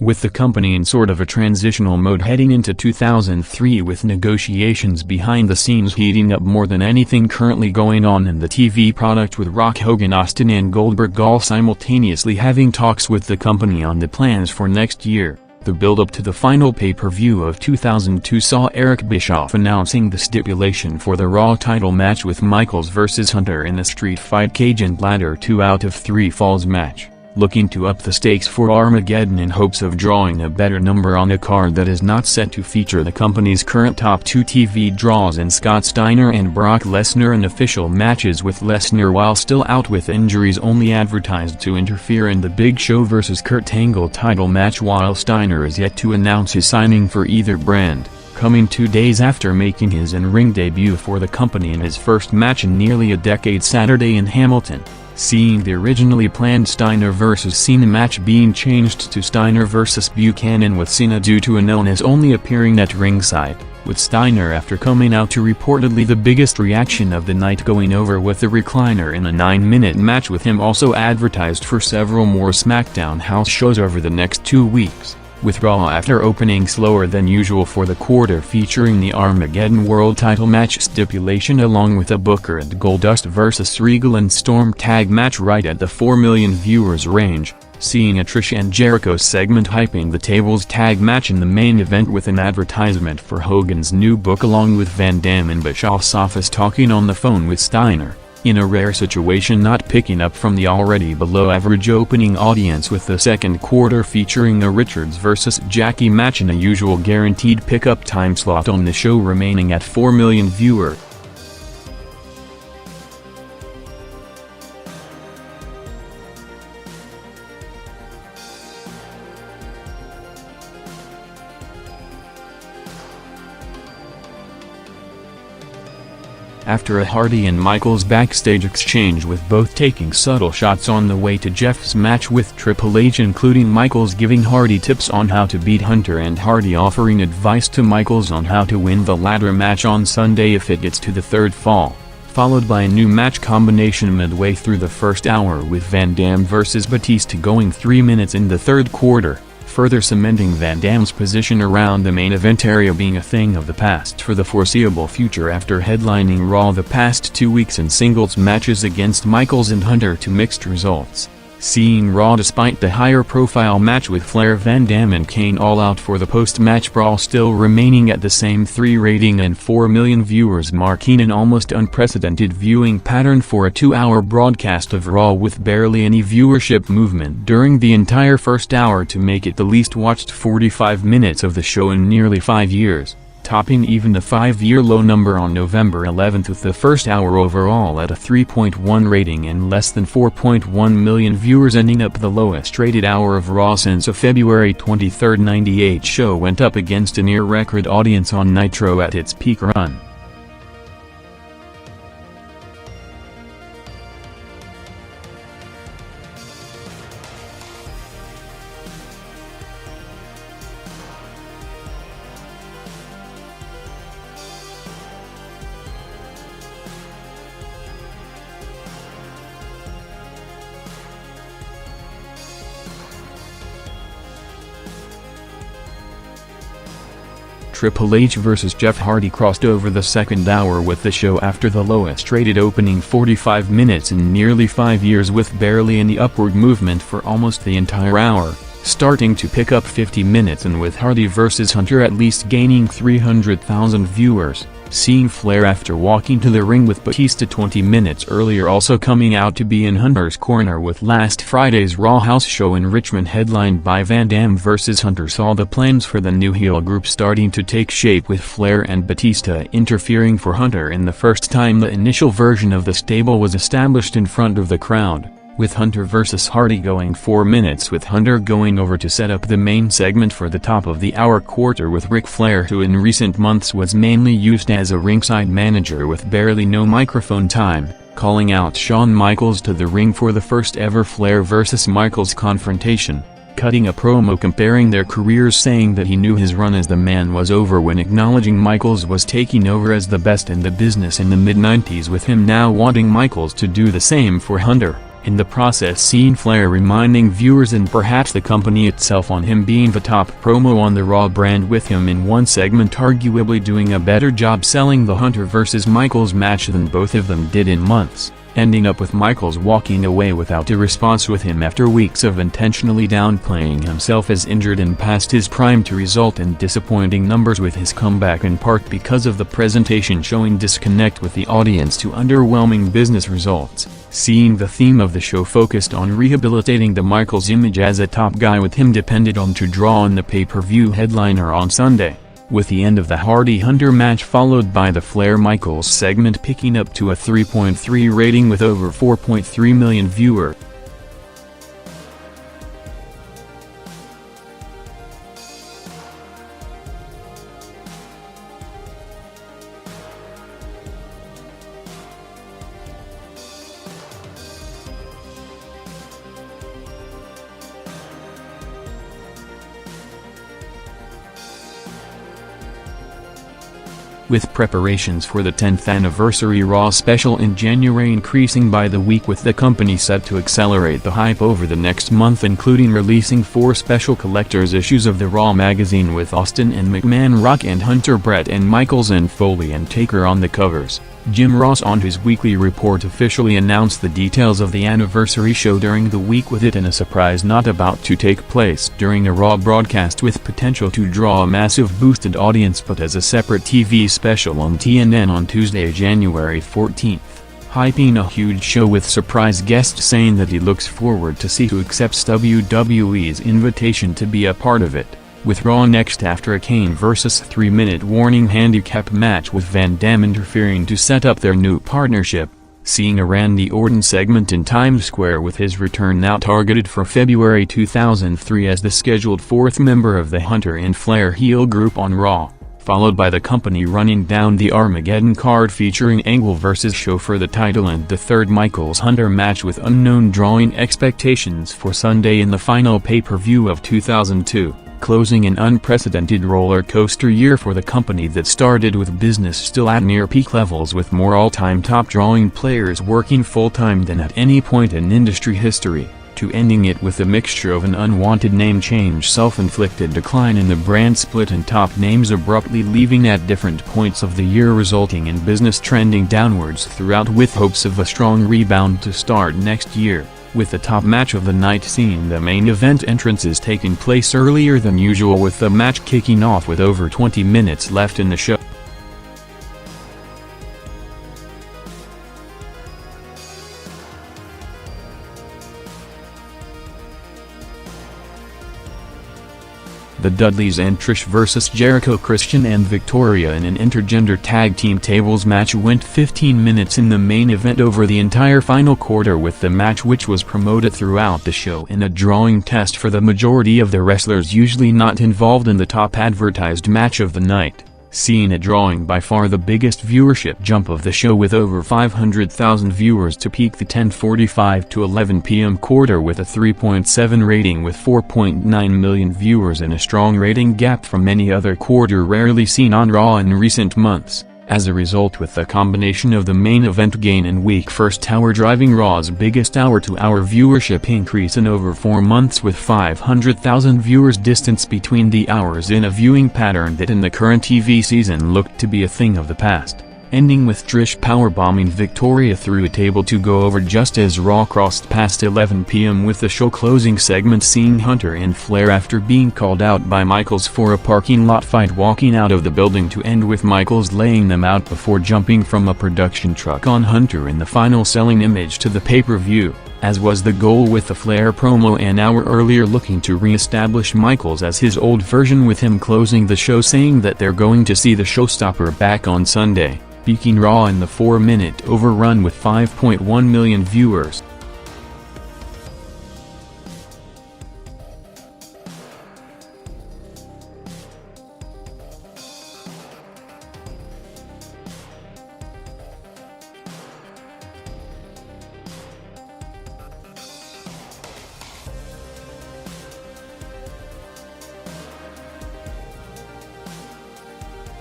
with the company in sort of a transitional mode heading into 2003 with negotiations behind the scenes heating up more than anything currently going on in the TV product, with Rock, Hogan, Austin and Goldberg all simultaneously having talks with the company on the plans for next year. The build-up to the final pay-per-view of 2002 saw Eric Bischoff announcing the stipulation for the Raw title match with Michaels vs. Hunter in a street fight cage and ladder 2 out of 3 falls match, looking to up the stakes for Armageddon in hopes of drawing a better number on a card that is not set to feature the company's current top 2 TV draws in Scott Steiner and Brock Lesnar, and official matches with Lesnar while still out with injuries only advertised to interfere in the Big Show vs. Kurt Angle title match, while Steiner is yet to announce his signing for either brand, coming 2 days after making his in-ring debut for the company in his first match in nearly a decade Saturday in Hamilton, seeing the originally planned Steiner vs. Cena match being changed to Steiner vs. Buchanan, with Cena due to an illness only appearing at ringside, with Steiner after coming out to reportedly the biggest reaction of the night going over with the recliner in a 9-minute match, with him also advertised for several more SmackDown house shows over the next 2 weeks, with Raw after opening slower than usual for the quarter featuring the Armageddon World title match stipulation along with a Booker and Goldust vs. Regal and Storm tag match right at the 4 million viewers range, seeing a Trish and Jericho segment hyping the tables tag match in the main event, with an advertisement for Hogan's new book along with Van Dam in Bischoff's office talking on the phone with Steiner, in a rare situation not picking up from the already below-average opening audience, with the second quarter featuring a Richards vs. Jackie match in a usual guaranteed pickup time slot on the show remaining at 4 million viewers. After a Hardy and Michaels backstage exchange, with both taking subtle shots on the way to Jeff's match with Triple H, including Michaels giving Hardy tips on how to beat Hunter and Hardy offering advice to Michaels on how to win the ladder match on Sunday if it gets to the third fall, followed by a new match combination midway through the first hour with Van Dam vs. Batista going 3 minutes in the third quarter, further cementing Van Dam's position around the main event area being a thing of the past for the foreseeable future after headlining Raw the past 2 weeks in singles matches against Michaels and Hunter to mixed results, seeing Raw despite the higher profile match with Flair, Van Dam and Kane all out for the post-match brawl still remaining at the same 3 rating and 4 million viewers, marking an almost unprecedented viewing pattern for a 2-hour broadcast of Raw, with barely any viewership movement during the entire first hour to make it the least watched 45 minutes of the show in nearly 5 years, topping even the 5-year low number on November 11th, with the first hour overall at a 3.1 rating and less than 4.1 million viewers, ending up the lowest rated hour of Raw since a February 23, 98 show went up against a near-record audience on Nitro at its peak run. Triple H vs. Jeff Hardy crossed over the second hour with the show after the lowest rated opening 45 minutes in nearly 5 years, with barely any upward movement for almost the entire hour, starting to pick up 50 minutes and with Hardy vs. Hunter at least gaining 300,000 viewers, seeing Flair after walking to the ring with Batista 20 minutes earlier also coming out to be in Hunter's corner, with last Friday's Raw house show in Richmond headlined by Van Dam vs. Hunter saw the plans for the new heel group starting to take shape, with Flair and Batista interfering for Hunter in the first time the initial version of the stable was established in front of the crowd, with Hunter vs. Hardy going 4 minutes, with Hunter going over to set up the main segment for the top of the hour quarter with Ric Flair, who in recent months was mainly used as a ringside manager with barely no microphone time, calling out Shawn Michaels to the ring for the first ever Flair vs. Michaels confrontation, cutting a promo comparing their careers, saying that he knew his run as the man was over when acknowledging Michaels was taking over as the best in the business in the mid-90s, with him now wanting Michaels to do the same for Hunter, in the process seeing Flair reminding viewers and perhaps the company itself on him being the top promo on the Raw brand, with him in one segment arguably doing a better job selling the Hunter vs. Michaels match than both of them did in months, ending up with Michaels walking away without a response with him after weeks of intentionally downplaying himself as injured and past his prime, to result in disappointing numbers with his comeback, in part because of the presentation showing disconnect with the audience to underwhelming business results. Seeing the theme of the show focused on rehabilitating the Michaels image as a top guy, with him depended on to draw on the pay-per-view headliner on Sunday, with the end of the Hardy-Hunter match followed by the Flair-Michaels segment picking up to a 3.3 rating with over 4.3 million viewers. With preparations for the 10th anniversary Raw special in January increasing by the week, with the company set to accelerate the hype over the next month, including releasing 4 special collector's issues of the Raw magazine with Austin and McMahon, Rock and Hunter, Brett and Michaels, and Foley and Taker on the covers. Jim Ross on his weekly report officially announced the details of the anniversary show during the week, with it in a surprise not about to take place during a Raw broadcast with potential to draw a massive boosted audience, but as a separate TV special on TNN on Tuesday, January 14th, hyping a huge show with surprise guests saying that he looks forward to see who accepts WWE's invitation to be a part of it, with Raw next after a Kane vs. 3-minute warning handicap match with Van Dam interfering to set up their new partnership, seeing a Randy Orton segment in Times Square with his return now targeted for February 2003 as the scheduled 4th member of the Hunter and Flair heel group on Raw, followed by the company running down the Armageddon card featuring Angle vs. Show for the title, and the 3rd Michaels-Hunter match with unknown drawing expectations for Sunday in the final pay-per-view of 2002. Closing an unprecedented roller coaster year for the company that started with business still at near peak levels, with more all-time top drawing players working full-time than at any point in industry history, to ending it with a mixture of an unwanted name change, self-inflicted decline in the brand split, and top names abruptly leaving at different points of the year, resulting in business trending downwards throughout, with hopes of a strong rebound to start next year, with the top match of the night seeing the main event entrances taking place earlier than usual, with the match kicking off with over 20 minutes left in the show. The Dudleys and Trish vs. Jericho, Christian and Victoria in an intergender tag team tables match went 15 minutes in the main event over the entire final quarter, with the match, which was promoted throughout the show, in a drawing test for the majority of the wrestlers usually not involved in the top advertised match of the night, seeing it drawing by far the biggest viewership jump of the show, with over 500,000 viewers to peak the 10:45 to 11 p.m. quarter with a 3.7 rating, with 4.9 million viewers and a strong rating gap from any other quarter rarely seen on Raw in recent months. As a result, with the combination of the main event gain and week first hour driving Raw's biggest hour-to-hour viewership increase in over 4 months, with 500,000 viewers distance between the hours, in a viewing pattern that in the current TV season looked to be a thing of the past, ending with Trish powerbombing Victoria through a table to go over just as Raw crossed past 11 p.m. with the show closing segment seeing Hunter and Flair, after being called out by Michaels for a parking lot fight, walking out of the building, to end with Michaels laying them out before jumping from a production truck on Hunter in the final selling image to the pay-per-view, as was the goal with the Flair promo an hour earlier, looking to re-establish Michaels as his old version, with him closing the show saying that they're going to see the Showstopper back on Sunday, peaking Raw in the 4-minute overrun with 5.1 million viewers.